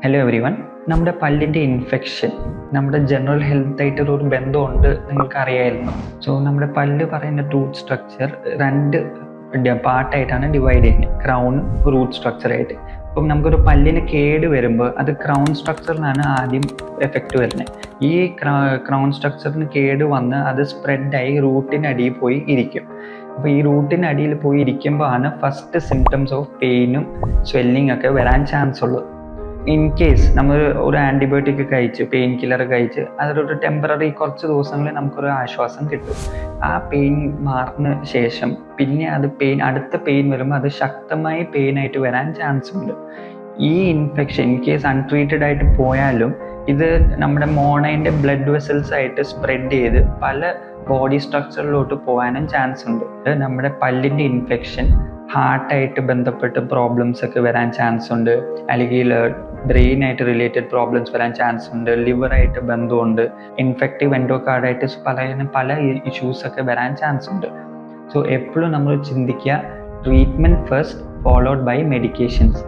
Hello every one. നമ്മുടെ പല്ലിൻ്റെ infection നമ്മുടെ ജനറൽ ഹെൽത്ത് ആയിട്ടൊരു ബന്ധമുണ്ട് നിങ്ങൾക്ക് അറിയാമായിരുന്നു. സോ നമ്മുടെ പല്ല് പറയുന്ന ടൂത്ത് സ്ട്രക്ചർ രണ്ട് പാർട്ടായിട്ടാണ് ഡിവൈഡ് ചെയ്യുന്നത്, ക്രൗണും റൂട്ട് സ്ട്രക്ചറായിട്ട്. ഇപ്പം നമുക്കൊരു പല്ലിന് കേട് വരുമ്പോൾ അത് ക്രൗൺ സ്ട്രക്ചറിനാണ് ആദ്യം എഫക്റ്റ് വരുന്നത്. ഈ ക്രൗൺ സ്ട്രക്ചറിന് കേട് വന്ന് അത് സ്പ്രെഡായി റൂട്ടിനടിയിൽ പോയി ഇരിക്കും. അപ്പോൾ ഈ റൂട്ടിനടിയിൽ പോയി ഇരിക്കുമ്പോൾ ആണ് ഫസ്റ്റ് സിംറ്റംസ് ഓഫ് പെയിനും സ്വെല്ലിംഗ് ഒക്കെ വരാൻ ചാൻസ് ഉള്ളത്. ഇൻ കേസ് നമ്മൾ ഒരു ആൻറ്റിബയോട്ടിക് കഴിച്ച് പെയിൻ കില്ലർ കഴിച്ച് അതിലൊരു ടെമ്പററി കുറച്ച് ദിവസങ്ങളിൽ നമുക്കൊരു ആശ്വാസം കിട്ടും. ആ പെയിൻ മാറുന്ന ശേഷം പിന്നെ അടുത്ത പെയിൻ വരുമ്പോൾ അത് ശക്തമായി പെയിനായിട്ട് വരാൻ ചാൻസ് ഉണ്ട്. ഈ ഇൻഫെക്ഷൻ ഇൻ കേസ് അൺട്രീറ്റഡ് ആയിട്ട് പോയാലും ഇത് നമ്മുടെ മോണയിൻ്റെ ബ്ലഡ് വെസൽസ് ആയിട്ട് സ്പ്രെഡ് ചെയ്ത് പല ബോഡി സ്ട്രക്ചറിലോട്ട് പോകാനും ചാൻസ് ഉണ്ട്. നമ്മുടെ പല്ലിൻ്റെ ഇൻഫെക്ഷൻ ഹാർട്ടായിട്ട് ബന്ധപ്പെട്ട് പ്രോബ്ലംസ് ഒക്കെ വരാൻ ചാൻസ് ഉണ്ട്, അല്ലെങ്കിൽ ബ്രെയിനായിട്ട് റിലേറ്റഡ് പ്രോബ്ലംസ് വരാൻ ചാൻസ് ഉണ്ട്, ലിവറായിട്ട് ബന്ധമുണ്ട്, ഇൻഫെക്റ്റീവ് എൻഡോകാർഡൈറ്റിസ് പല ഇഷ്യൂസ് ഒക്കെ വരാൻ ചാൻസ് ഉണ്ട്. സോ എപ്പോഴും നമ്മൾ ചിന്തിക്കുക, treatment first followed by medications.